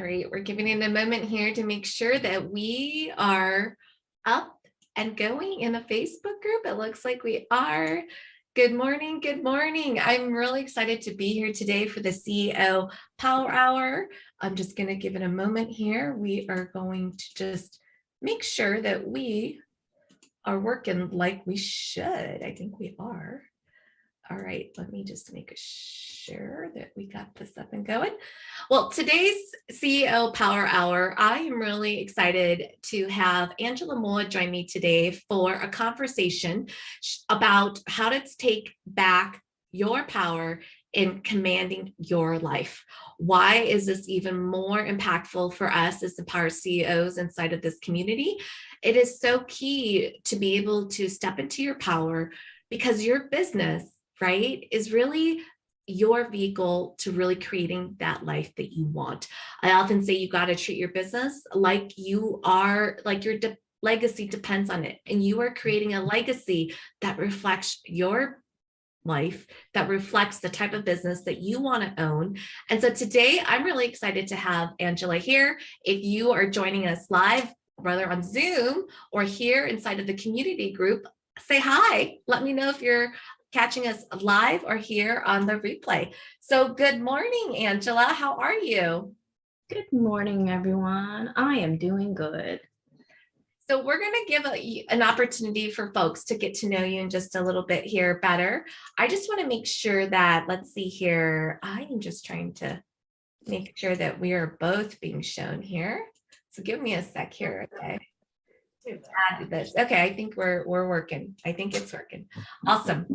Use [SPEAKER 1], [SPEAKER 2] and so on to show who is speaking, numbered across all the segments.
[SPEAKER 1] right, we're giving it a moment here to make sure that we are up and going in a Facebook group. It looks like we are. Good morning. Good morning. I'm really excited to be here today for the CEO Power Hour. I'm just going to give it a moment here. We are going to just make sure that we are working like we should. I think we are. All right, let me just make sure that we got this up and going. Well, today's CEO Power Hour, I am really excited to have Angela Moua join me today for a conversation about how to take back your power in commanding your life. Why is this even more impactful for us as the power CEOs inside of this community? It is so key to be able to step into your power because your business, right, is really your vehicle to really creating that life that you want. I often say you got to treat your business like you are, like your legacy depends on it. And you are creating a legacy that reflects your life, that reflects the type of business that you want to own. And so today I'm really excited to have Angela here. If you are joining us live, whether on Zoom or here inside of the community group, say hi. Let me know if you're catching us live or here on the replay. So good morning, Angela. How are you?
[SPEAKER 2] Good morning, everyone. I am doing good.
[SPEAKER 1] So we're going to give an opportunity for folks to get to know you in just a little bit here better. I just want to make sure that, let's see here. I am just trying to make sure that we are both being shown here. So give me a sec here, okay? To add this. Okay, I think we're working. I think it's working. Awesome.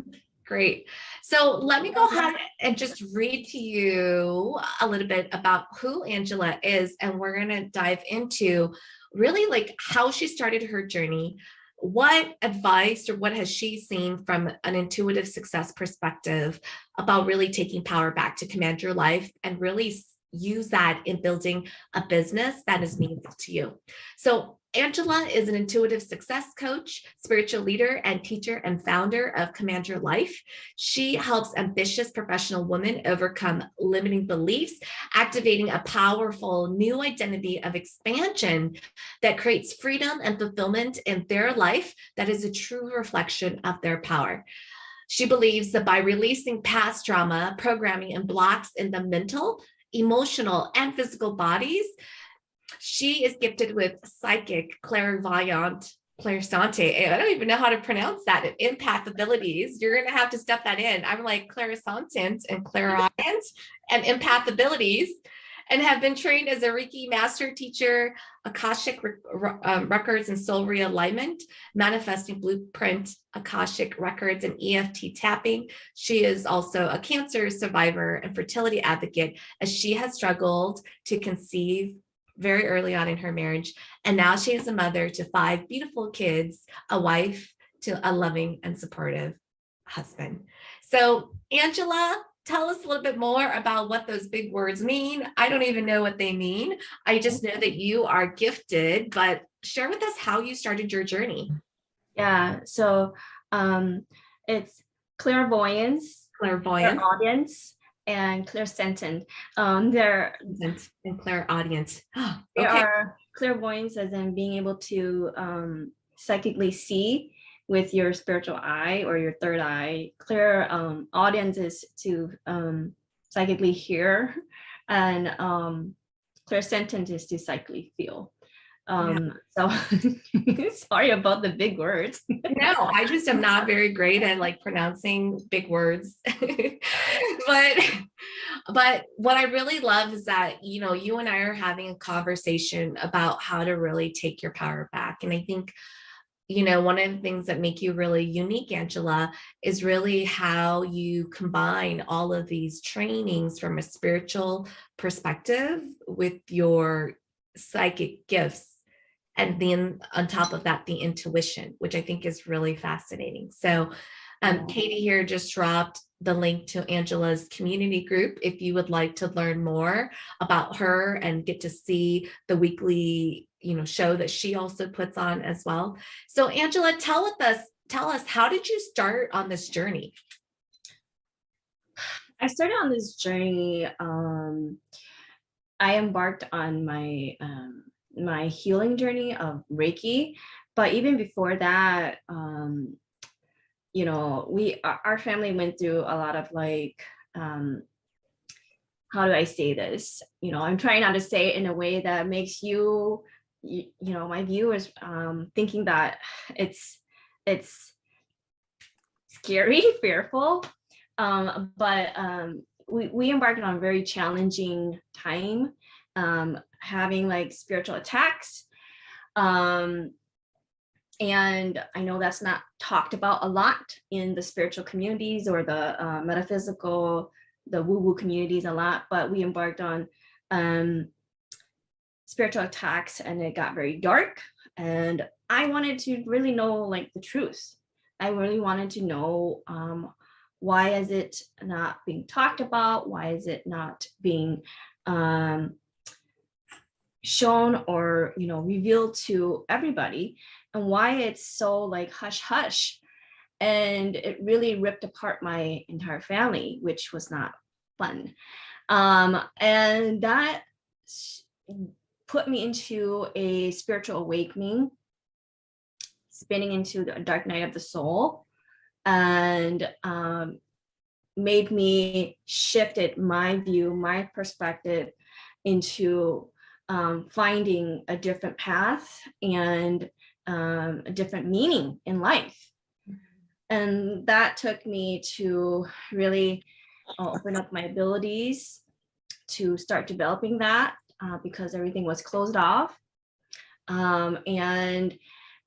[SPEAKER 1] Great. So let me go ahead and just read to you a little bit about who Angela is, and we're going to dive into really like how she started her journey, what advice or what has she seen from an intuitive success perspective about really taking power back to command your life and really use that in building a business that is meaningful to you. So Angela is an intuitive success coach, spiritual leader, and teacher and founder of Command Your Life. She helps ambitious professional women overcome limiting beliefs, activating a powerful new identity of expansion that creates freedom and fulfillment in their life that is a true reflection of their power. She believes that by releasing past trauma, programming, and blocks in the mental, emotional, and physical bodies, she is gifted with Psychic Clairvoyant, Clairsentient. I don't even know how to pronounce that. Empath abilities. You're going to have to step that in. I'm like Clairsentient and Clairaudient and Empath abilities, and have been trained as a Reiki Master Teacher, Akashic Records and Soul Re-Alignment, Manifesting Blueprint, Akashic Records and EFT tapping. She is also a cancer survivor and fertility advocate, as she has struggled to conceive very early on in her marriage. And now she is a mother to 5 beautiful kids, a wife to a loving and supportive husband. So Angela, tell us a little bit more about what those big words mean. I don't even know what they mean. I just know that you are gifted, but share with us how you started your journey.
[SPEAKER 2] Yeah, so it's clairvoyance, clairaudience, and clairsentient. They're
[SPEAKER 1] and clairaudience.
[SPEAKER 2] Oh, okay. They are clairvoyance as in being able to psychically see with your spiritual eye or your third eye. Clairaudience is to psychically hear, and clairsentient is to psychically feel. So sorry about the big words.
[SPEAKER 1] No, I just am not very great at like pronouncing big words. but what I really love is that, you know, you and I are having a conversation about how to really take your power back. And I think, you know, one of the things that make you really unique, Angela, is really how you combine all of these trainings from a spiritual perspective with your psychic gifts. And then on top of that, the intuition, which I think is really fascinating. So Katie here just dropped the link to Angela's community group if you would like to learn more about her and get to see the weekly, you know, show that she also puts on as well. So Angela, tell us, how did you start on this journey?
[SPEAKER 2] I started on this journey I embarked on my my healing journey of Reiki, but even before that, you know, our family went through a lot of like, how do I say this? You know, I'm trying not to say it in a way that makes you know, my viewers thinking that it's scary, fearful. But we embarked on a very challenging time, having like spiritual attacks. And I know that's not talked about a lot in the spiritual communities or the metaphysical, the woo-woo communities a lot, but we embarked on spiritual attacks, and it got very dark. And I wanted to really know like the truth. I really wanted to know why is it not being talked about? Why is it not being shown or, you know, revealed to everybody, and why it's so like hush hush? And it really ripped apart my entire family, which was not fun. And that put me into a spiritual awakening, spinning into the dark night of the soul, and made me shifted my view, my perspective into finding a different path and a different meaning in life. And that took me to really open up my abilities to start developing that, because everything was closed off. And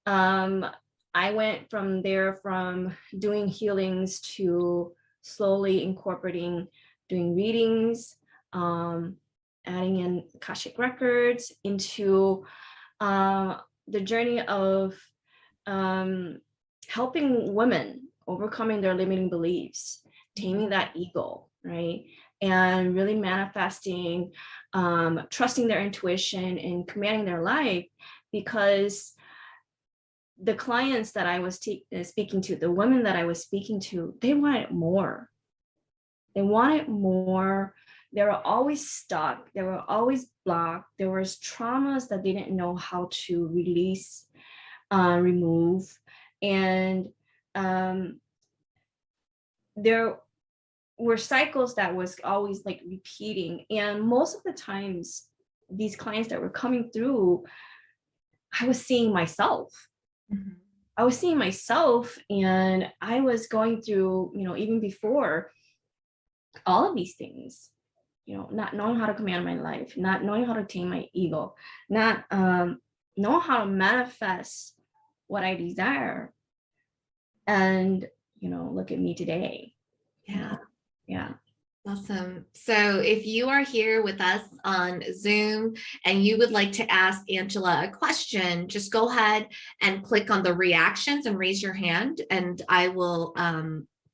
[SPEAKER 2] I went from there, from doing healings to slowly incorporating doing readings, adding in Akashic Records into the journey of helping women overcoming their limiting beliefs, taming that ego, right? And really manifesting, trusting their intuition and commanding their life. Because the clients that I was speaking to, the women that I was speaking to, they wanted more. They wanted more. They were always stuck. They were always blocked. There was traumas that they didn't know how to release, remove. And there were cycles that was always like repeating. And most of the times, these clients that were coming through, I was seeing myself. Mm-hmm. I was seeing myself, and I was going through, you know, even before all of these things, you know, not knowing how to command my life, not knowing how to tame my ego, not know how to manifest what I desire. And, you know, look at me today.
[SPEAKER 1] Yeah.
[SPEAKER 2] Yeah.
[SPEAKER 1] Awesome. So if you are here with us on Zoom and you would like to ask Angela a question, just go ahead and click on the reactions and raise your hand, and I will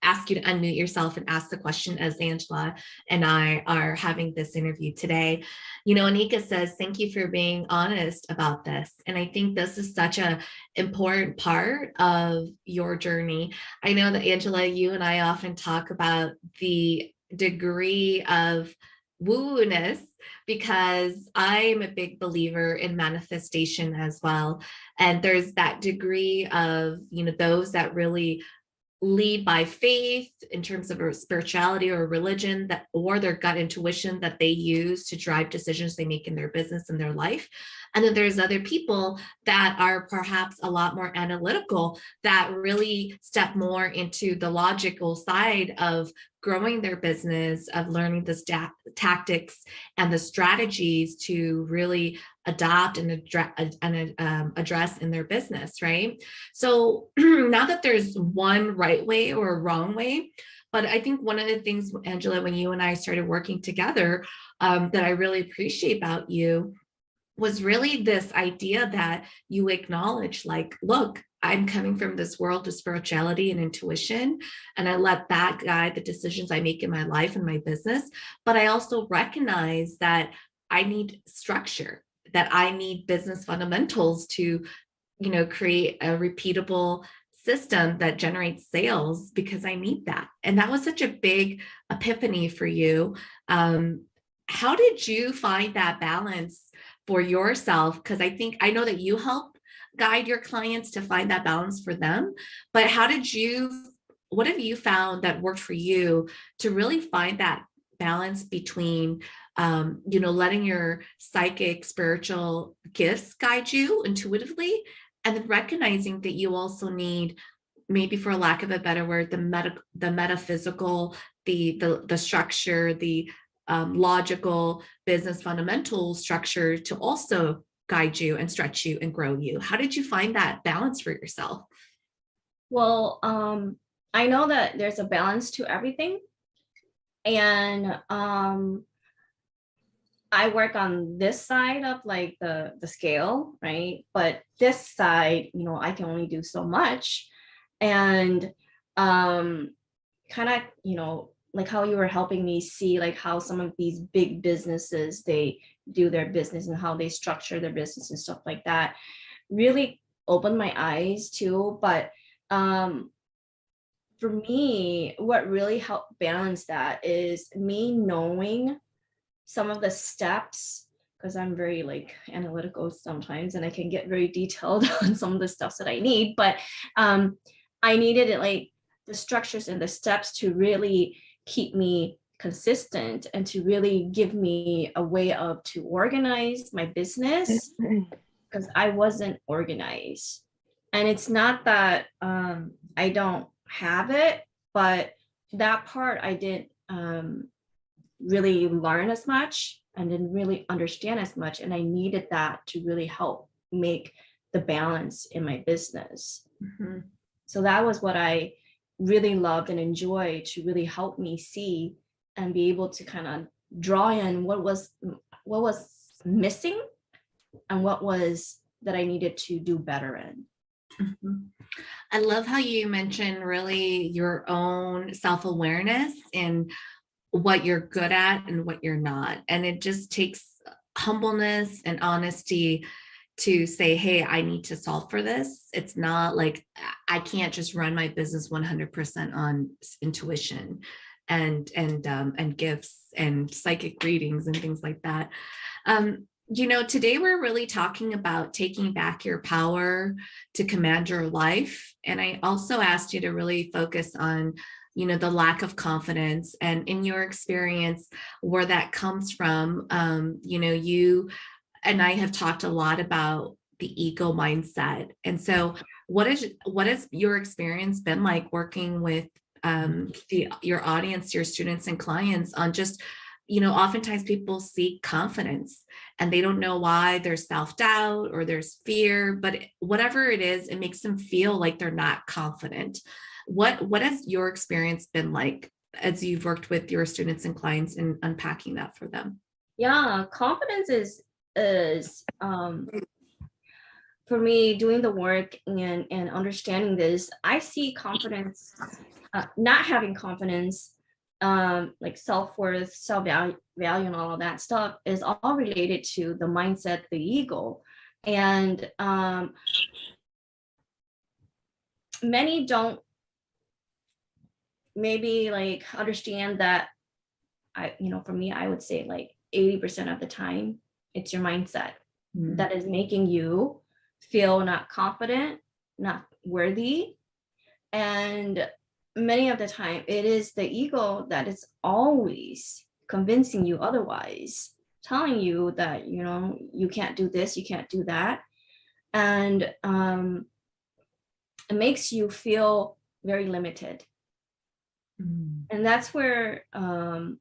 [SPEAKER 1] ask you to unmute yourself and ask the question as Angela and I are having this interview today. You know, Anika says, thank you for being honest about this. And I think this is such an important part of your journey. I know that Angela, you and I often talk about the degree of woo-ness, because I'm a big believer in manifestation as well. And there's that degree of, you know, those that really lead by faith in terms of a spirituality or religion, that or their gut intuition that they use to drive decisions they make in their business and their life. And then there's other people that are perhaps a lot more analytical, that really step more into the logical side of growing their business, of learning the tactics and the strategies to really adopt and address in their business, right? So not that there's one right way or a wrong way, but I think one of the things, Angela, when you and I started working together, that I really appreciate about you was really this idea that you acknowledge, like, look, I'm coming from this world of spirituality and intuition, and I let that guide the decisions I make in my life and my business. But I also recognize that I need structure, that I need business fundamentals to, you know, create a repeatable system that generates sales, because I need that. And that was such a big epiphany for you. how did you find that balance for yourself? Because I know that you help guide your clients to find that balance for them, but what have you found that worked for you to really find that balance between, letting your psychic spiritual gifts guide you intuitively, and then recognizing that you also need, maybe for lack of a better word, the metaphysical, the structure, the logical business fundamental structure to also guide you and stretch you and grow you. How did you find that balance for yourself?
[SPEAKER 2] Well, I know that there's a balance to everything. And I work on this side of like the scale, right? But this side, I can only do so much. And kind of, like how you were helping me see like how some of these big businesses, they do their business and how they structure their business and stuff like that, really opened my eyes too. But for me, what really helped balance that is me knowing some of the steps, because I'm very like analytical sometimes and I can get very detailed on some of the stuff that I need, but I needed it, like the structures and the steps to really keep me consistent and to really give me a way to organize my business, because I wasn't organized. And it's not that I don't have it, but that part I didn't really learn as much and didn't really understand as much. And I needed that to really help make the balance in my business.
[SPEAKER 1] Mm-hmm.
[SPEAKER 2] So that was what I really loved and enjoyed, to really help me see and be able to kind of draw in what was missing and what was that I needed to do better in.
[SPEAKER 1] Mm-hmm. I love how you mentioned really your own self-awareness and what you're good at and what you're not. And it just takes humbleness and honesty to say, hey, I need to solve for this. It's not like I can't just run my business 100% on intuition and gifts and psychic readings and things like that. Today we're really talking about taking back your power to command your life. And I also asked you to really focus on, the lack of confidence, and in your experience, where that comes from. You and I have talked a lot about the ego mindset. And so what has your experience been like working with your audience, your students and clients on just, oftentimes people seek confidence and they don't know why. There's self-doubt or there's fear, but whatever it is, it makes them feel like they're not confident. What has your experience been like as you've worked with your students and clients in unpacking that for them?
[SPEAKER 2] Yeah, confidence is for me, doing the work and understanding this, I see confidence, not having confidence, like self-worth, self-value, and all of that stuff is all related to the mindset, the ego. And many don't maybe like understand that. For me, I would say like 80% of the time, it's your mindset that is making you feel not confident, not worthy. And many of the time, it is the ego that is always convincing you otherwise, telling you that, you can't do this, you can't do that. And it makes you feel very limited. And that's where I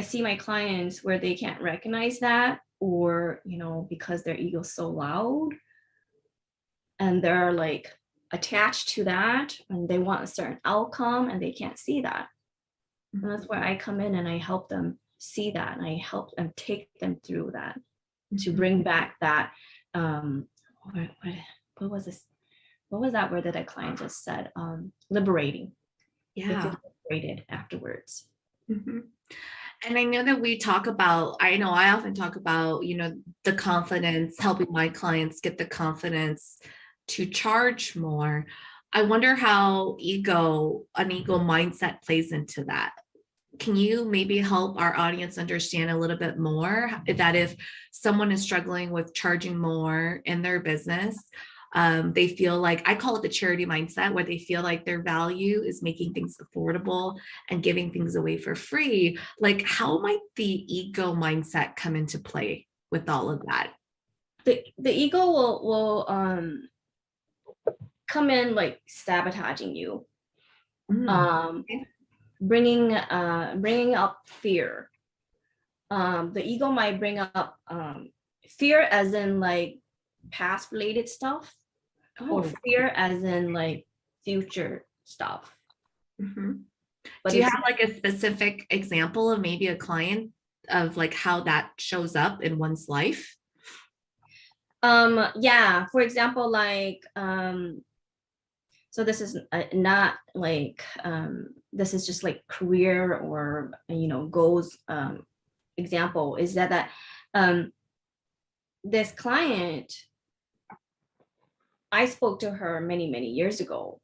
[SPEAKER 2] see my clients where they can't recognize that, or, because their ego's so loud and they're like attached to that and they want a certain outcome and they can't see that. And that's where I come in and I help them see that, and I help them take them through that to bring back that what was this? What was that word that a client just said? Liberating.
[SPEAKER 1] Yeah.
[SPEAKER 2] Liberated afterwards.
[SPEAKER 1] Mm-hmm. And I know that I often talk about, the confidence, helping my clients get the confidence to charge more. I wonder how an ego mindset plays into that. can you maybe help our audience understand a little bit more that if someone is struggling with charging more in their business, they feel like, I call it the charity mindset, where they feel like their value is making things affordable and giving things away for free. Like, how might the ego mindset come into play with all of that?
[SPEAKER 2] The ego will come in like sabotaging you,
[SPEAKER 1] Okay.
[SPEAKER 2] bringing up fear. The ego might bring up fear as in like past related stuff, or fear as in like future stuff.
[SPEAKER 1] Mhm.
[SPEAKER 2] But
[SPEAKER 1] Do you have like a specific example of maybe a client of like how that shows up in one's life?
[SPEAKER 2] yeah, for example, like so this is not like this is just like career or goals. Example is that this client, I spoke to her many years ago,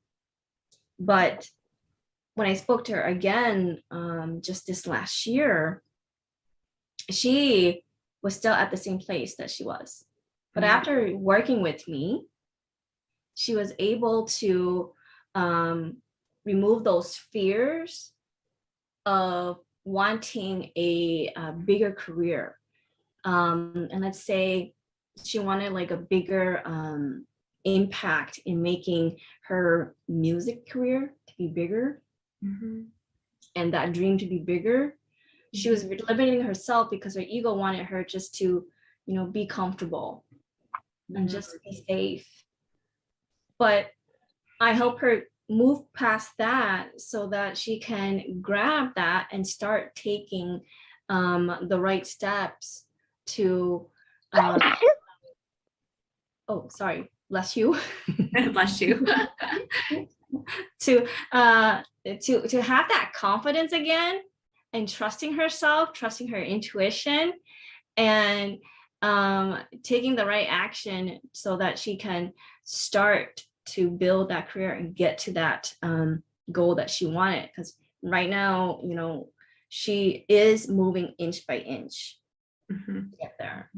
[SPEAKER 2] but when I spoke to her again just this last year, she was still at the same place that she was. But after working with me, she was able to remove those fears of wanting a bigger career. And let's say she wanted like a bigger impact in making her music career to be bigger, and that dream to be bigger. She was limiting herself because her ego wanted her just to, be comfortable and just be safe. But I help her move past that so that she can grab that and start taking the right steps to oh, sorry, bless you.
[SPEAKER 1] Bless you.
[SPEAKER 2] to have that confidence again, and trusting herself, trusting her intuition, and taking the right action so that she can start to build that career and get to that goal that she wanted. Because right now, she is moving inch by inch to get there.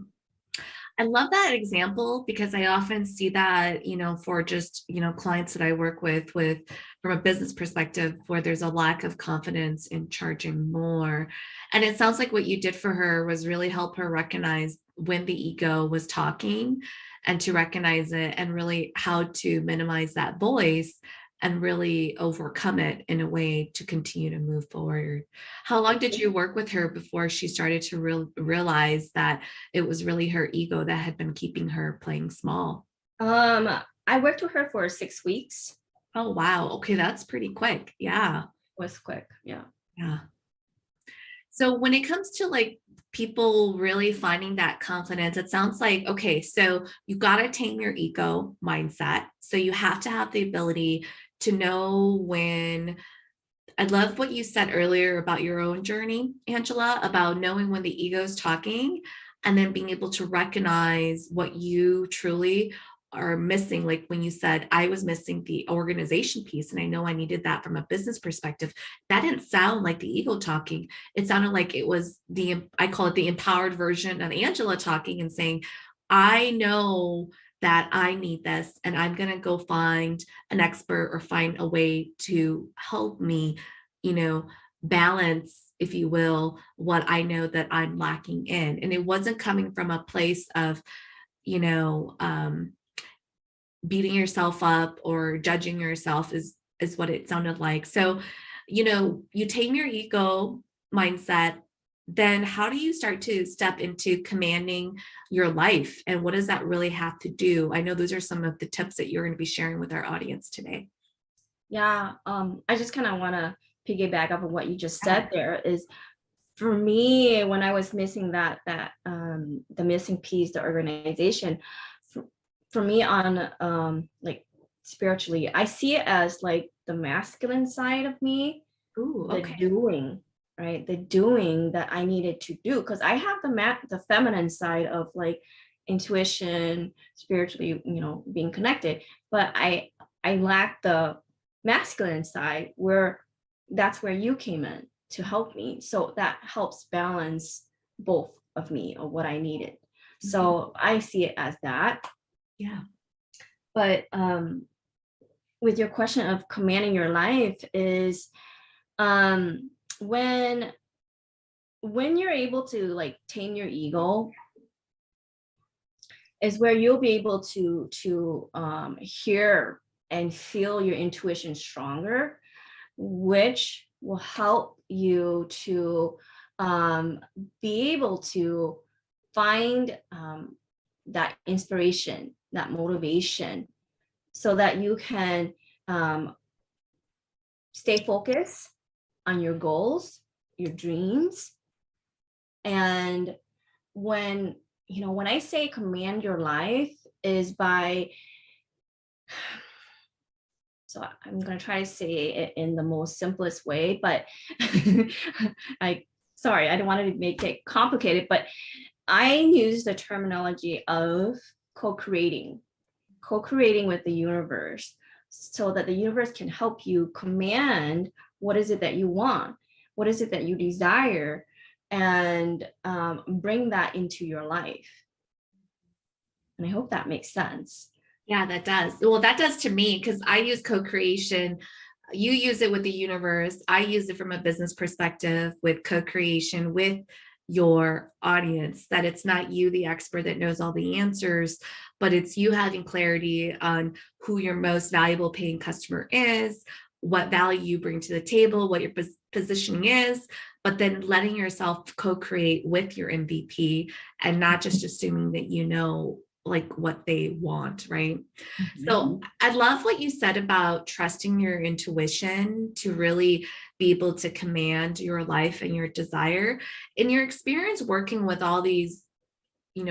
[SPEAKER 1] I love that example because I often see that, for just, clients that I work with from a business perspective, where there's a lack of confidence in charging more. And it sounds like what you did for her was really help her recognize when the ego was talking, and to recognize it, and really how to minimize that voice and really overcome it in a way to continue to move forward. How long did you work with her before she started to realize that it was really her ego that had been keeping her playing small?
[SPEAKER 2] I worked with her for 6 weeks.
[SPEAKER 1] Oh, wow. Okay, that's pretty quick. Yeah.
[SPEAKER 2] It was quick. Yeah.
[SPEAKER 1] Yeah. So when it comes to like people really finding that confidence, it sounds like, okay, so you got to tame your ego mindset. So you have to have the ability to know when. I love what you said earlier about your own journey, Angela, about knowing when the ego is talking, and then being able to recognize what you truly are missing. Like when you said, I was missing the organization piece, and I know I needed that from a business perspective. That didn't sound like the ego talking. It sounded like it was I call it the empowered version of Angela talking and saying, I know that I need this, and I'm going to go find an expert or find a way to help me, balance, if you will, what I know that I'm lacking in. And it wasn't coming from a place of, you know, um, beating yourself up or judging yourself is what it sounded like. So, you tame your ego mindset, then how do you start to step into commanding your life? And what does that really have to do? I know those are some of the tips that you're going to be sharing with our audience today.
[SPEAKER 2] Yeah. I just kind of want to piggyback off of what you just said there. Is for me, when I was missing that the missing piece, the organization, for me on like spiritually, I see it as like the masculine side of me.
[SPEAKER 1] Ooh, okay.
[SPEAKER 2] The doing, right? The doing that I needed to do, because I have the feminine side of like intuition, spiritually, being connected, but I lack the masculine side, where that's where you came in to help me. So that helps balance both of me or what I needed. So I see it as that.
[SPEAKER 1] Yeah.
[SPEAKER 2] But with your question of commanding your life is when you're able to like tame your ego is where you'll be able to hear and feel your intuition stronger, which will help you to be able to find that inspiration, that motivation, so that you can stay focused on your goals, your dreams. And when I say command your life is by, so I'm going to try to say it in the most simplest way, but I don't want to make it complicated, but I use the terminology of co-creating with the universe, so that the universe can help you command what is it that you want, what is it that you desire, and bring that into your life. And I hope that makes sense.
[SPEAKER 1] Yeah, that does. Well, that does to me, because I use co-creation. You use it with the universe. I use it from a business perspective with co-creation with your audience, that it's not you, the expert, that knows all the answers, but it's you having clarity on who your most valuable paying customer is, what value you bring to the table, what your positioning is, but then letting yourself co-create with your MVP and not just assuming that you know like what they want, right? So I love what you said about trusting your intuition to really be able to command your life and your desire. In your experience working with all these,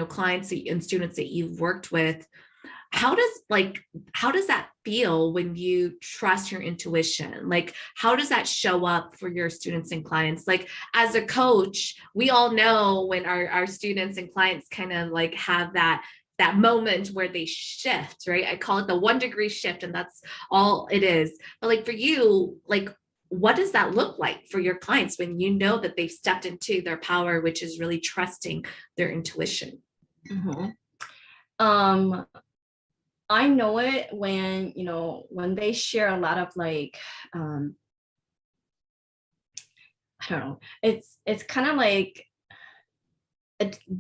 [SPEAKER 1] clients and students that you've worked with, how does that feel when you trust your intuition? Like, how does that show up for your students and clients? Like, as a coach, we all know when our students and clients kind of like have that moment where they shift, right? I call it the 1 degree shift, and that's all it is. But like for you, like, what does that look like for your clients when you know that they've stepped into their power, which is really trusting their intuition?
[SPEAKER 2] I know it when, when they share a lot of like, I don't know, it's kind of like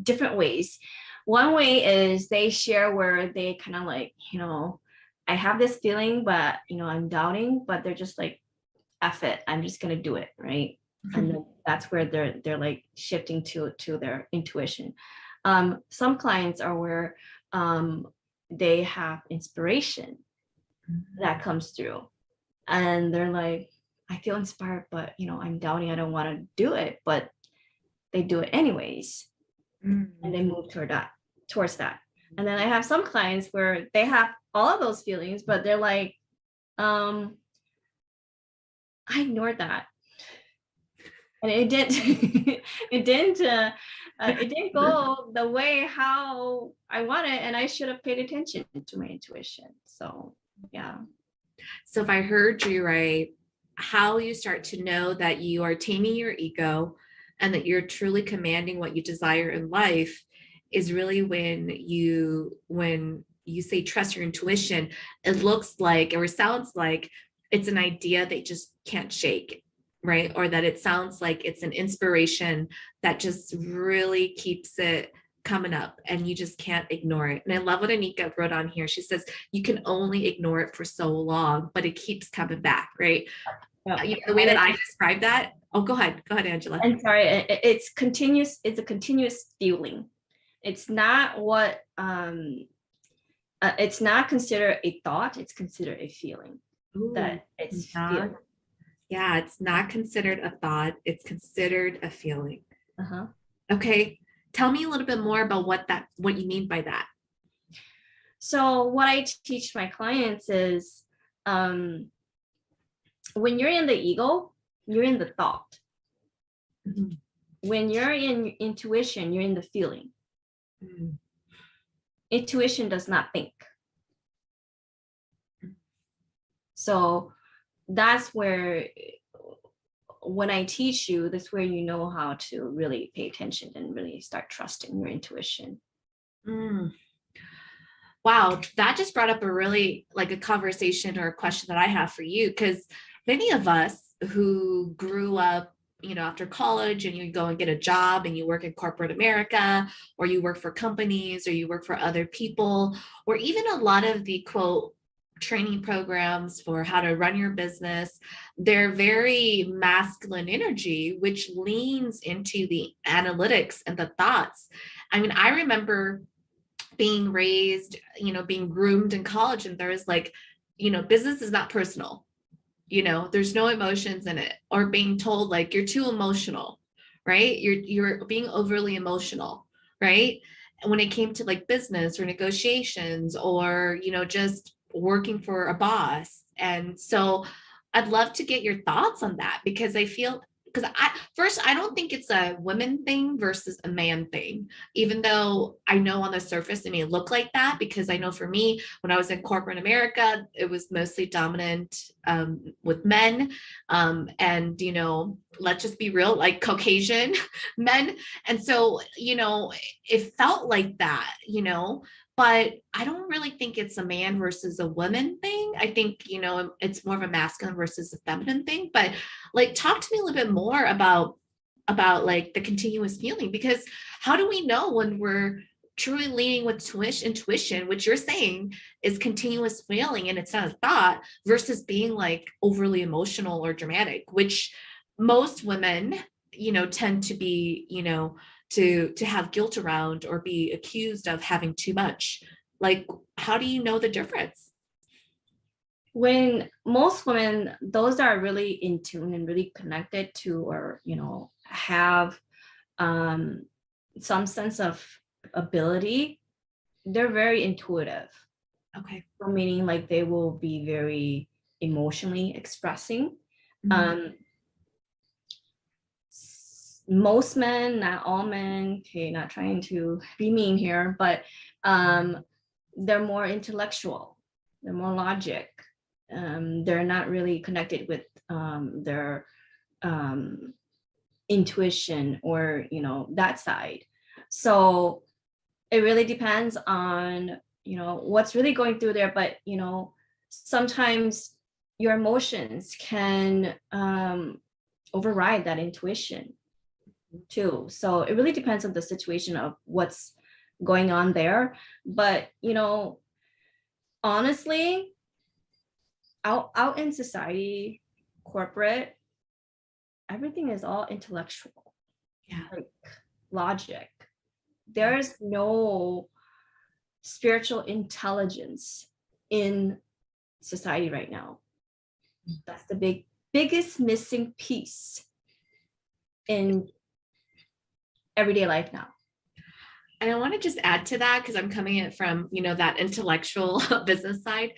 [SPEAKER 2] different ways. One way is they share where they kind of like, I have this feeling, but, I'm doubting, but they're just like, F it, I'm just going to do it. Right. And then that's where they're like shifting to their intuition. Some clients are where they have inspiration that comes through, and they're like, I feel inspired, but I'm doubting, I don't want to do it, but they do it anyways. And they move towards that. And then I have some clients where they have all of those feelings, but they're like, I ignored that, and it didn't go the way how I wanted, and I should have paid attention to my intuition. So yeah.
[SPEAKER 1] So if I heard you right, how you start to know that you are taming your ego and that you're truly commanding what you desire in life is really when you say trust your intuition. It looks like, or sounds like, it's an idea that just can't shake, right? Or that it sounds like it's an inspiration that just really keeps it coming up and you just can't ignore it. And I love what Anika wrote on here. She says, you can only ignore it for so long, but it keeps coming back, right? The way that I describe that. Oh, go ahead, Angela.
[SPEAKER 2] I'm sorry. It's continuous. It's a continuous feeling. It's not what, it's not considered a thought. It's considered a feeling. Ooh, that it's feeling.
[SPEAKER 1] Yeah, it's not considered a thought. It's considered a feeling. Okay. Tell me a little bit more about what you mean by that.
[SPEAKER 2] So what I teach my clients is, when you're in the ego, you're in the thought. When you're in intuition, you're in the feeling. Intuition does not think. So that's where when I teach you, that's where you know how to really pay attention and really start trusting your intuition.
[SPEAKER 1] Mm. Wow, that just brought up a really like a conversation or a question that I have for you, because many of us who grew up, after college and you go and get a job and you work in corporate America, or you work for companies, or you work for other people, or even a lot of the quote training programs for how to run your business, they're very masculine energy, which leans into the analytics and the thoughts. I mean, I remember being raised, being groomed in college, and there was like, business is not personal, there's no emotions in it, or being told like you're too emotional, right? You're being overly emotional, right? And when it came to like business or negotiations, or just working for a boss. And so I'd love to get your thoughts on that, because I feel, because I don't think it's a women thing versus a man thing, even though I know on the surface it may look like that, because I know for me, when I was in corporate America, it was mostly dominant with men. And, let's just be real, like Caucasian men. And so, it felt like that, but I don't really think it's a man versus a woman thing. I think, it's more of a masculine versus a feminine thing. But like, talk to me a little bit more about like the continuous feeling, because how do we know when we're truly leaning with intuition, which you're saying is continuous feeling and it's not a thought, versus being like overly emotional or dramatic, which most women, tend to be, to have guilt around or be accused of having too much. Like, how do you know the difference?
[SPEAKER 2] When most women, those that are really in tune and really connected to, or have some sense of ability, they're very intuitive.
[SPEAKER 1] Okay.
[SPEAKER 2] So meaning like they will be very emotionally expressing.
[SPEAKER 1] Mm-hmm.
[SPEAKER 2] Most men, not all men, okay, not trying to be mean here, but they're more intellectual, they're more logic. They're not really connected with their intuition or that side. So it really depends on what's really going through there. But sometimes your emotions can override that intuition too. So it really depends on the situation of what's going on there. But honestly, out in society, corporate, everything is all intellectual.
[SPEAKER 1] Yeah.
[SPEAKER 2] Like logic. There's no spiritual intelligence in society right now. That's the biggest missing piece in everyday life now.
[SPEAKER 1] And I want to just add to that, because I'm coming in from, that intellectual business side.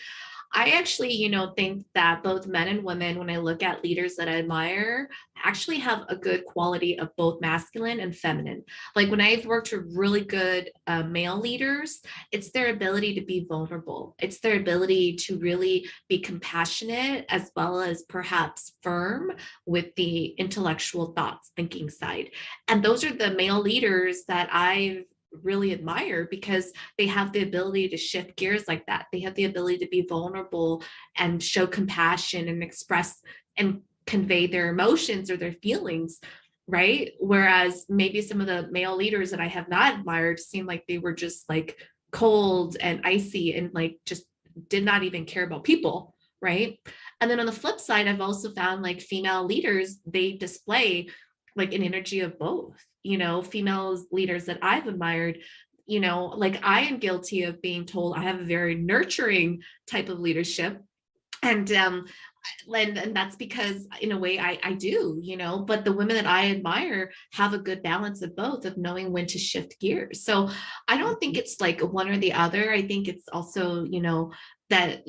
[SPEAKER 1] I actually, think that both men and women, when I look at leaders that I admire, actually have a good quality of both masculine and feminine. Like when I've worked with really good male leaders, it's their ability to be vulnerable. It's their ability to really be compassionate, as well as perhaps firm with the intellectual thoughts, thinking side. And those are the male leaders that I've really admire, because they have the ability to shift gears like that. They have the ability to be vulnerable and show compassion and express and convey their emotions or their feelings, right? Whereas maybe some of the male leaders that I have not admired seem like they were just like cold and icy and like just did not even care about people, right? And then on the flip side, I've also found like female leaders, they display like an energy of both. Female leaders that I've admired, like I am guilty of being told I have a very nurturing type of leadership. And that's because in a way I do, but the women that I admire have a good balance of both, of knowing when to shift gears. So I don't think it's like one or the other. I think it's also, that,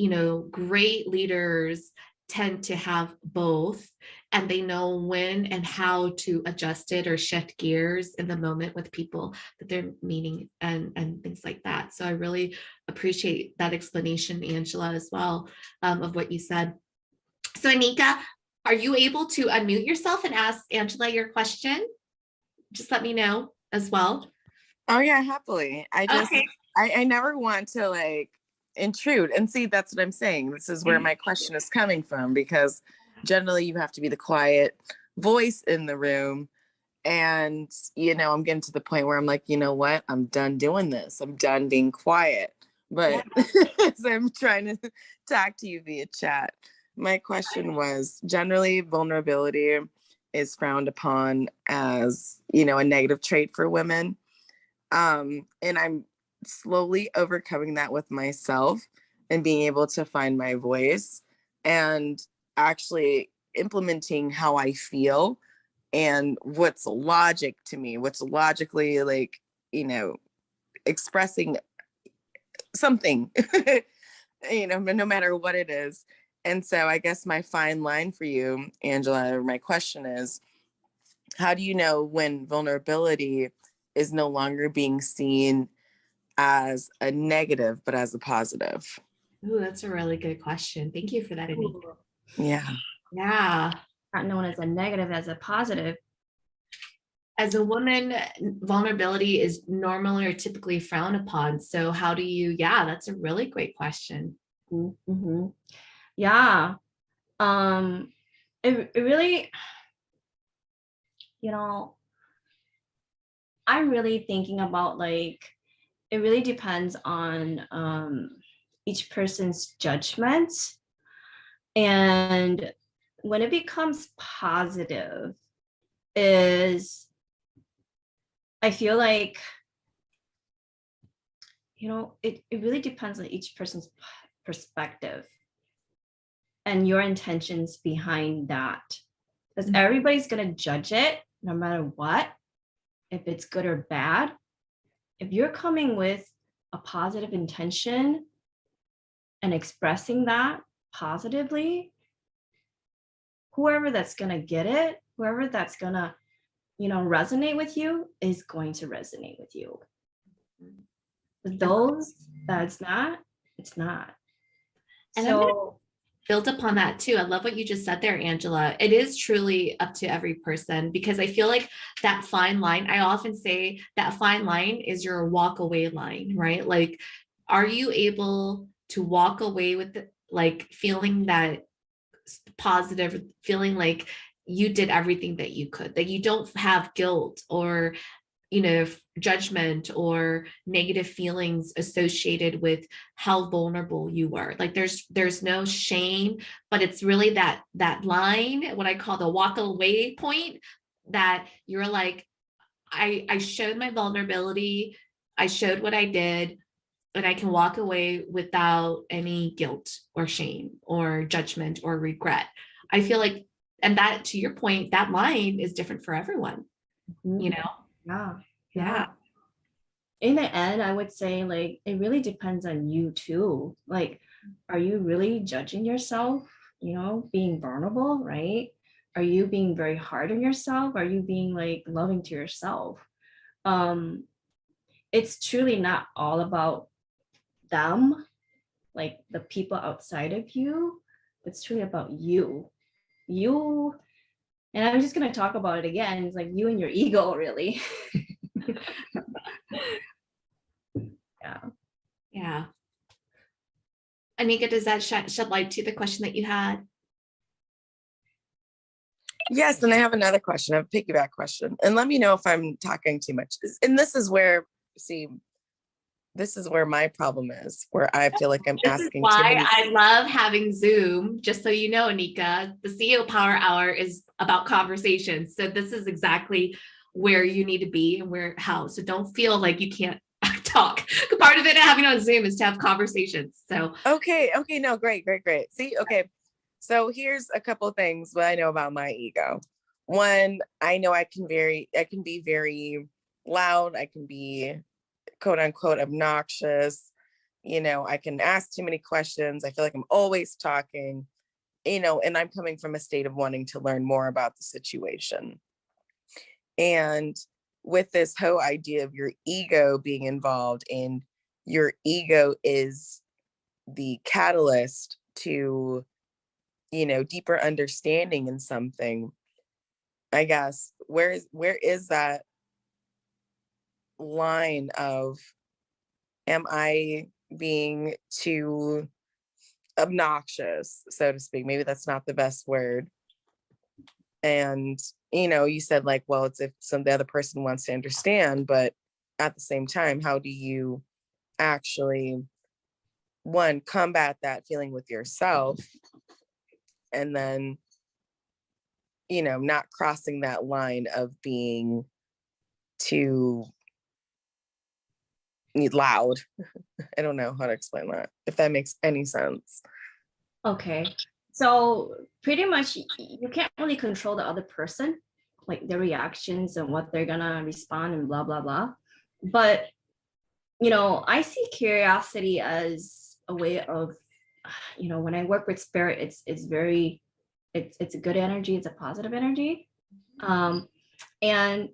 [SPEAKER 1] great leaders tend to have both, and they know when and how to adjust it or shift gears in the moment with people that they're meeting, and things like that. So I really appreciate that explanation, Angela, as well, of what you said. So Anika, Are you able to unmute yourself and ask Angela your question? Just let me know as well.
[SPEAKER 3] Oh yeah, happily.
[SPEAKER 1] Okay.
[SPEAKER 3] I never want to like intrude. And see, that's what I'm saying. This is where my question is coming from, because generally you have to be the quiet voice in the room. And, I'm getting to the point where I'm like, you know what? I'm done doing this. I'm done being quiet. But as I'm trying to talk to you via chat, my question was, generally vulnerability is frowned upon as, a negative trait for women. And I'm slowly overcoming that with myself and being able to find my voice and actually implementing how I feel and what's logic to me, what's logically like, expressing something, no matter what it is. And so I guess my fine line for you, Angela, or my question is, how do you know when vulnerability is no longer being seen as a negative, but as a positive?
[SPEAKER 1] Ooh, that's a really good question. Thank you for that, Anika.
[SPEAKER 3] Yeah.
[SPEAKER 1] Yeah.
[SPEAKER 2] Not known as a negative, as a positive.
[SPEAKER 1] As a woman, vulnerability is normally or typically frowned upon. So how do you, that's a really great question.
[SPEAKER 2] Mm-hmm. Yeah. It really, I'm really thinking about like, it really depends on each person's judgment. And when it becomes positive is, I feel like, it really depends on each person's perspective and your intentions behind that. Because everybody's going to judge it no matter what, if it's good or bad. If you're coming with a positive intention and expressing that positively, whoever that's going to get it, whoever that's going to, resonate with you is going to resonate with you. But those that's not, it's not.
[SPEAKER 1] And I'm gonna build upon that too. I love what you just said there, Angela. It is truly up to every person, because I feel like that fine line, I often say that fine line is your walk away line, right? Like, are you able to walk away with like feeling that positive, feeling like you did everything that you could, that you don't have guilt or judgment or negative feelings associated with how vulnerable you were. Like there's no shame, but it's really that line, what I call the walk away point, that you're like, I showed my vulnerability, I showed what I did, and I can walk away without any guilt or shame or judgment or regret. I feel like, and that, to your point, that line is different for everyone.
[SPEAKER 2] Yeah. In the end, I would say like it really depends on you too. Like, are you really judging yourself, being vulnerable, right? Are you being very hard on yourself? Are you being like loving to yourself? It's truly not all about them, like the people outside of you. It's truly about you. And I'm just going to talk about it again. It's like you and your ego, really.
[SPEAKER 1] Yeah. Anika, does that shed light to the question that you had?
[SPEAKER 3] Yes, and I have another question, a piggyback question. And let me know if I'm talking too much. And this is where, this is where my problem is, where I feel like I'm asking too many.
[SPEAKER 1] I love having Zoom. Just so you know, Anika, the CEO Power Hour is about conversations. So this is exactly where you need to be and how. So don't feel like you can't talk. Part of it having on Zoom is to have conversations. So
[SPEAKER 3] okay, no, great. See, okay. So here's a couple of things what I know about my ego. One, I know I can be very loud. I can be quote unquote obnoxious. I can ask too many questions. I feel like I'm always talking, and I'm coming from a state of wanting to learn more about the situation. And with this whole idea of your ego being involved, and your ego is the catalyst to, deeper understanding in something, I guess, where is that line of, am I being too obnoxious, so to speak? Maybe that's not the best word. And, you said like, well, it's if the other person wants to understand, but at the same time, how do you actually, one, combat that feeling with yourself, and then, not crossing that line of being too loud. I don't know how to explain that, if that makes any sense.
[SPEAKER 2] Okay. So pretty much you can't really control the other person, like their reactions and what they're gonna respond and blah, blah, blah. But, I see curiosity as a way of, when I work with spirit, it's a good energy. It's a positive energy. And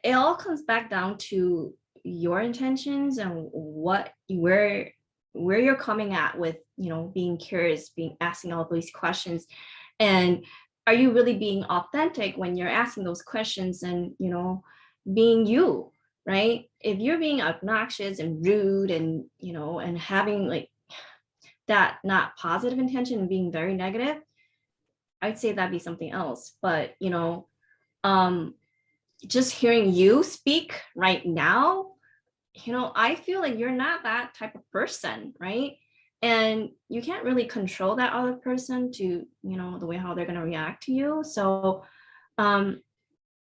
[SPEAKER 2] it all comes back down to your intentions and where you're coming at with, being curious, asking all these questions. And are you really being authentic when you're asking those questions and, being you, right? If you're being obnoxious and rude and, and having like that not positive intention and being very negative, I'd say that'd be something else. But, just hearing you speak right now, I feel like you're not that type of person, right? And you can't really control that other person to, the way how they're going to react to you. So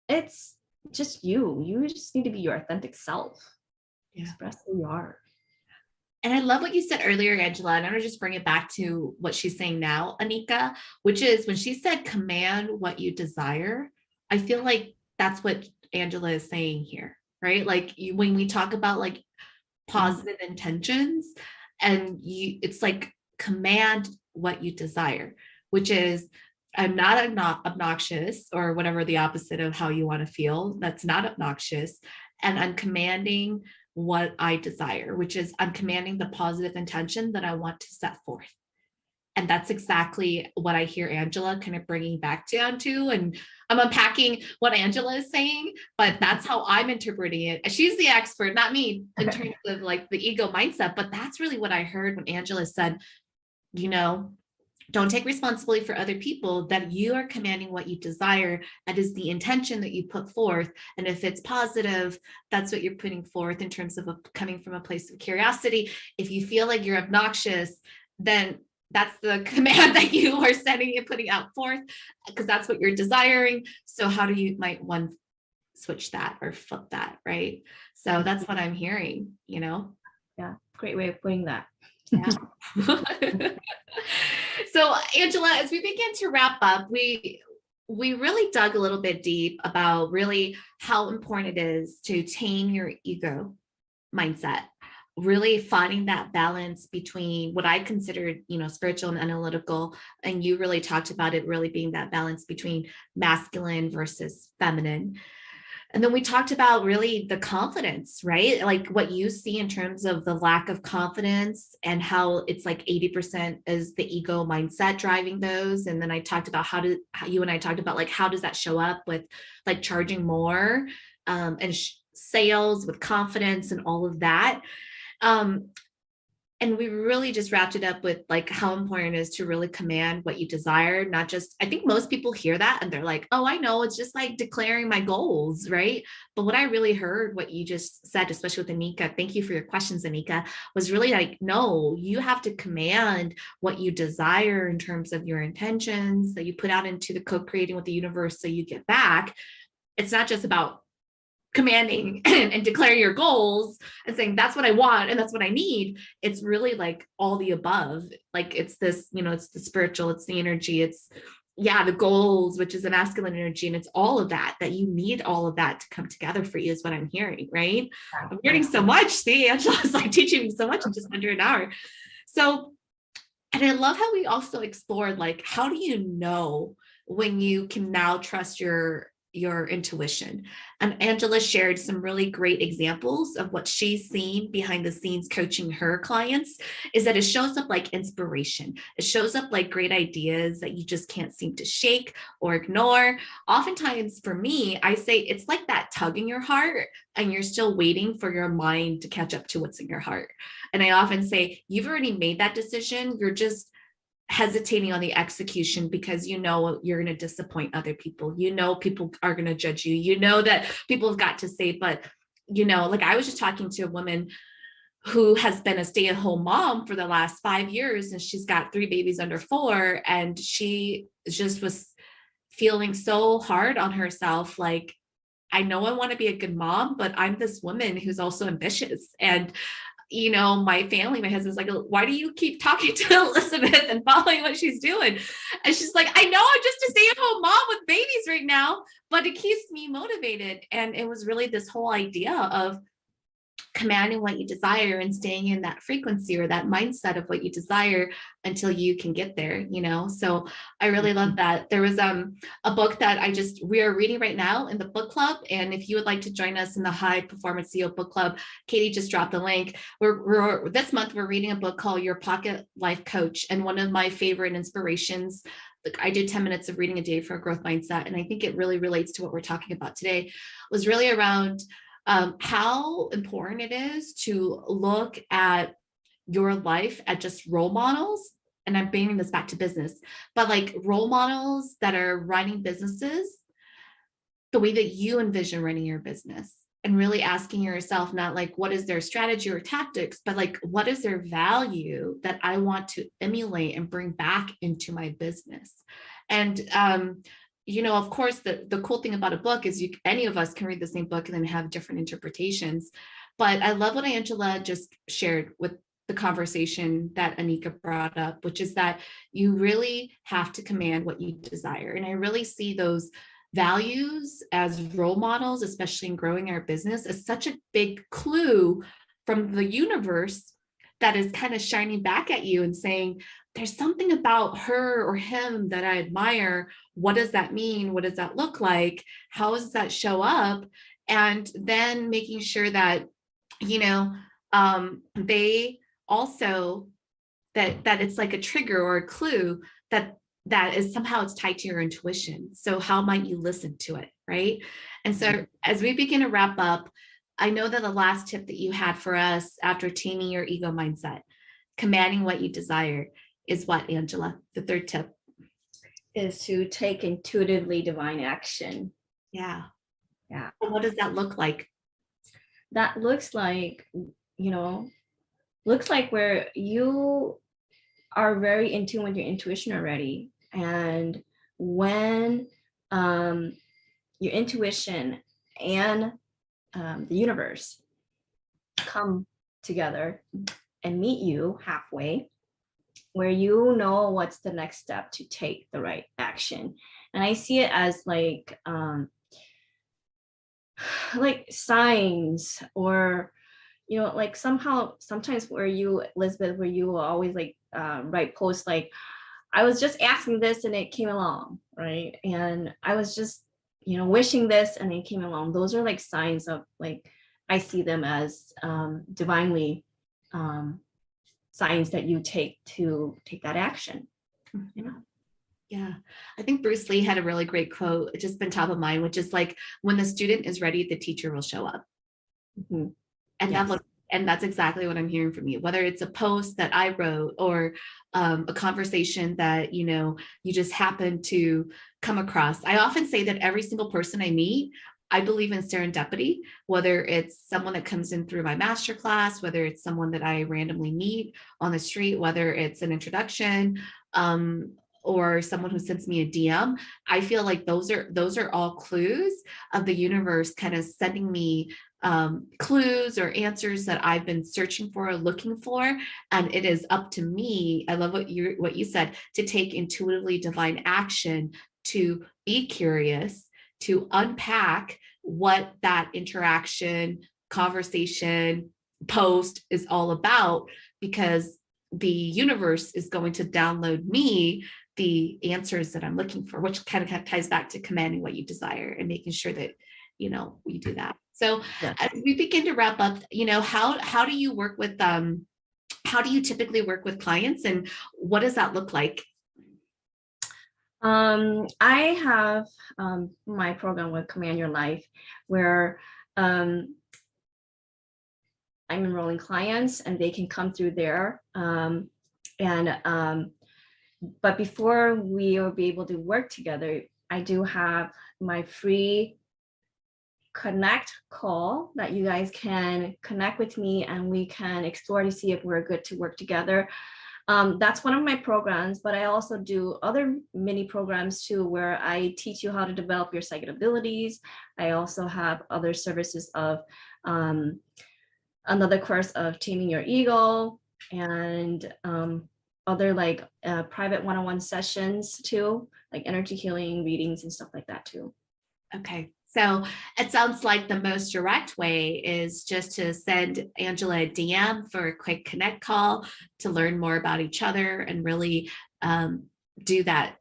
[SPEAKER 2] it's just you just need to be your authentic self. Express who you are.
[SPEAKER 1] And I love what you said earlier, Angela, and I'm going to just bring it back to what she's saying now, Anika, which is when she said command what you desire. I feel like that's what Angela is saying here, right? Like when we talk about like positive intentions, and it's like command what you desire, which is, I'm not obnoxious, or whatever the opposite of how you want to feel. That's not obnoxious. And I'm commanding what I desire, which is I'm commanding the positive intention that I want to set forth. And that's exactly what I hear Angela kind of bringing back down to. And I'm unpacking what Angela is saying, but that's how I'm interpreting it. She's the expert, not me, in terms of like the ego mindset. But that's really what I heard when Angela said, don't take responsibility for other people, that you are commanding what you desire. That is the intention that you put forth. And if it's positive, that's what you're putting forth in terms of coming from a place of curiosity. If you feel like you're obnoxious, then that's the command that you are setting and putting out forth, because that's what you're desiring. So how do you might one switch that or flip that, right? So that's what I'm hearing,
[SPEAKER 2] Yeah, great way of putting that.
[SPEAKER 1] Yeah. So Angela, as we begin to wrap up, we really dug a little bit deep about really how important it is to tame your ego mindset, really finding that balance between what I considered, spiritual and analytical. And you really talked about it really being that balance between masculine versus feminine. And then we talked about really the confidence, right? Like what you see in terms of the lack of confidence and how it's like 80% is the ego mindset driving those. And then I talked about how you and I talked about like, how does that show up with like charging more and sales with confidence and all of that. And we really just wrapped it up with like how important it is to really command what you desire, not just, I think most people hear that and they're like, oh, I know, it's just like declaring my goals, right? But what I really heard, what you just said, especially with Anika, thank you for your questions, Anika, was really like, no, you have to command what you desire in terms of your intentions that you put out into the co-creating with the universe so you get back. It's not just about commanding and declaring your goals and saying that's what I want and that's what I need. It's really like all the above. Like it's this, it's the spiritual, it's the energy, it's the goals, which is a masculine energy. And it's all of that you need all of that to come together for you is what I'm hearing, right? I'm learning so much. See, Angela's like teaching me so much in just under an hour. So, and I love how we also explored like, how do you know when you can now trust your your intuition. And Angela shared some really great examples of what she's seen behind the scenes coaching her clients, is that it shows up like inspiration. It shows up like great ideas that you just can't seem to shake or ignore. Oftentimes for me, I say it's like that tug in your heart and you're still waiting for your mind to catch up to what's in your heart. And I often say, you've already made that decision. You're just hesitating on the execution because you know you're going to disappoint other people. You know people are going to judge you. You know that people have got to say, but you know, like I was just talking to a woman who has been a stay-at-home mom for the last 5 years, and she's got 3 babies under 4, and she just was feeling so hard on herself. Like, I know I want to be a good mom, but I'm this woman who's also ambitious. And you know, my family, my husband's like, why do you keep talking to Elizabeth and following what she's doing? And she's like, I know I'm just a stay-at-home mom with babies right now, but it keeps me motivated. And it was really this whole idea of commanding what you desire and staying in that frequency or that mindset of what you desire until you can get there, you know? So I really love that. There was a book that we are reading right now in the book club. And if you would like to join us in the High Performance CEO book club, Katie just dropped the link. This month, we're reading a book called Your Pocket Life Coach. And one of my favorite inspirations, like I do 10 minutes of reading a day for a growth mindset. And I think it really relates to what we're talking about today, was really around how important it is to look at your life at just role models. And I'm bringing this back to business, but like role models that are running businesses the way that you envision running your business, and really asking yourself, not like, what is their strategy or tactics, but like, what is their value that I want to emulate and bring back into my business? And, you know, of course, the cool thing about a book is any of us can read the same book and then have different interpretations. But I love what Angela just shared with the conversation that Anika brought up, which is that you really have to command what you desire. And I really see those values as role models, especially in growing our business, as such a big clue from the universe that is kind of shining back at you and saying, there's something about her or him that I admire. What does that mean? What does that look like? How does that show up? And then making sure that, you know, they also, that it's like a trigger or a clue that is somehow it's tied to your intuition. So how might you listen to it, right? And so as we begin to wrap up, I know that the last tip that you had for us after taming your ego mindset, commanding what you desire, is what, Angela? The third tip
[SPEAKER 2] is to take intuitively divine action.
[SPEAKER 1] Yeah.
[SPEAKER 2] Yeah.
[SPEAKER 1] And what does that look like?
[SPEAKER 2] That looks like, where you are very in tune with your intuition already. And when your intuition and the universe come together and meet you halfway, where you know what's the next step to take the right action. And I see it as like signs, or like sometimes where you, Elizabeth, where you will always like write posts like, I was just asking this and it came along, right? And I was just wishing this and it came along. Those are like signs of, like, I see them as divinely signs that you take that action.
[SPEAKER 1] Yeah, I think Bruce Lee had a really great quote. It's just been top of mind, which is like, when the student is ready, the teacher will show up.
[SPEAKER 2] Mm-hmm.
[SPEAKER 1] And
[SPEAKER 2] Yes.
[SPEAKER 1] that's exactly what I'm hearing from you, whether it's a post that I wrote or a conversation that, you just happen to come across. I often say that every single person I meet, I believe in serendipity, whether it's someone that comes in through my masterclass, whether it's someone that I randomly meet on the street, whether it's an introduction, or someone who sends me a DM. I feel like those are all clues of the universe kind of sending me clues or answers that I've been searching for or looking for. And it is up to me. I love what you said, to take intuitively divine action, to be curious, to unpack what that interaction, conversation, post is all about, because the universe is going to download me the answers that I'm looking for, which kind of ties back to commanding what you desire and making sure that, you know, we do that. So
[SPEAKER 2] Yeah.
[SPEAKER 1] as we begin to wrap up, you know, how do you work with how do you typically work with clients, and what does that look like?
[SPEAKER 2] I have my program with Command Your Life, where I'm enrolling clients and they can come through there. But before we will be able to work together, I do have my free connect call that you guys can connect with me and we can explore to see if we're good to work together. That's one of my programs, but I also do other mini programs too, where I teach you how to develop your psychic abilities. I also have other services of another course of taming your ego, and other like private one-on-one sessions too, like energy healing readings and stuff like that too.
[SPEAKER 1] Okay. So it sounds like the most direct way is just to send Angela a DM for a quick connect call to learn more about each other and really do that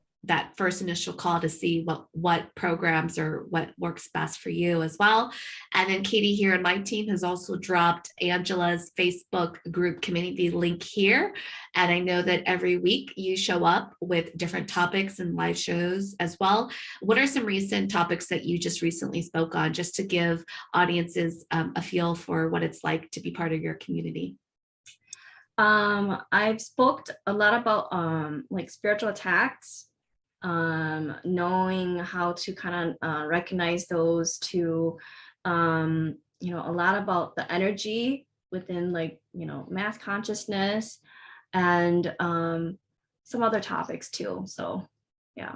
[SPEAKER 1] first initial call to see what programs or what works best for you as well. And then Katie here on my team has also dropped Angela's Facebook group community link here. And I know that every week you show up with different topics and live shows as well. What are some recent topics that you just recently spoke on, just to give audiences a feel for what it's like to be part of your community?
[SPEAKER 2] I've spoke a lot about like spiritual attacks, knowing how to kind of recognize those, to you know, a lot about the energy within, like, you know, mass consciousness, and some other topics too. So yeah.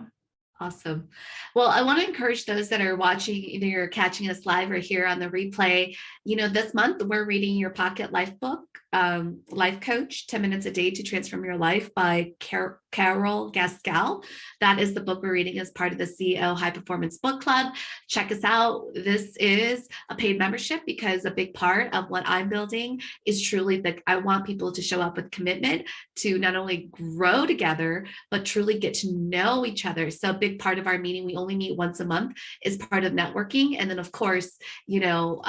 [SPEAKER 1] Awesome. Well, I want to encourage those that are watching, either you're catching us live or here on the replay. You know, this month we're reading your pocket life book, Life Coach, 10 Minutes a Day to Transform Your Life by Carol Gaskell. That is the book we're reading as part of the CEO High Performance Book Club. Check us out. This is a paid membership because a big part of what I'm building is truly that I want people to show up with commitment to not only grow together, but truly get to know each other. So a big part of our meeting, we only meet once a month, is part of networking. And then of course, you know,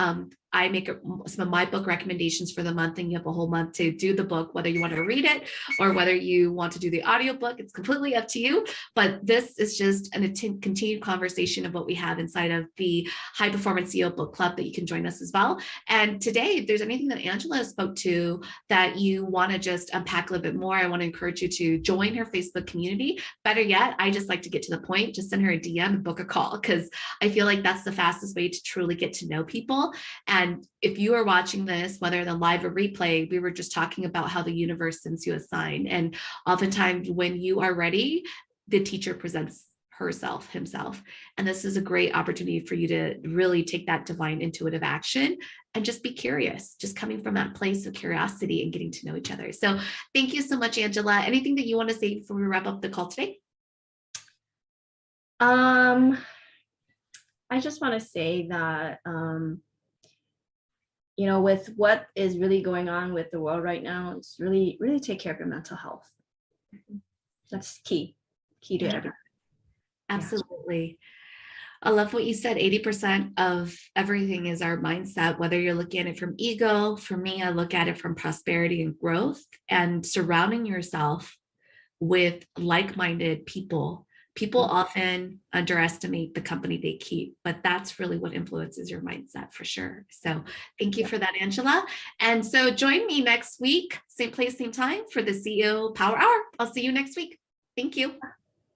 [SPEAKER 1] I make some of my book recommendations for the month, and you have a whole month to do the book, whether you want to read it or whether you want to do the audiobook. It's completely up to you. But this is just a continued conversation of what we have inside of the High Performance CEO Book Club that you can join us as well. And today, if there's anything that Angela spoke to that you want to just unpack a little bit more, I want to encourage you to join her Facebook community. Better yet, I just like to get to the point, just send her a DM and book a call, because I feel like that's the fastest way to truly get to know people. And if you are watching this, whether the live or replay, we were just talking about how the universe sends you a sign. And oftentimes when you are ready, the teacher presents himself. And this is a great opportunity for you to really take that divine intuitive action and just be curious, just coming from that place of curiosity and getting to know each other. So thank you so much, Angela. Anything that you want to say before we wrap up the call today?
[SPEAKER 2] I just want to say that you know, with what is really going on with the world right now, it's really take care of your mental health. That's key to everything.
[SPEAKER 1] Absolutely. I love what you said. 80% of everything is our mindset, whether you're looking at it from ego. For me, I look at it from prosperity and growth, and surrounding yourself with like-minded people. People often underestimate the company they keep, but that's really what influences your mindset for sure. So thank you for that, Angela. And so join me next week, same place, same time, for the CEO Power Hour. I'll see you next week. Thank you.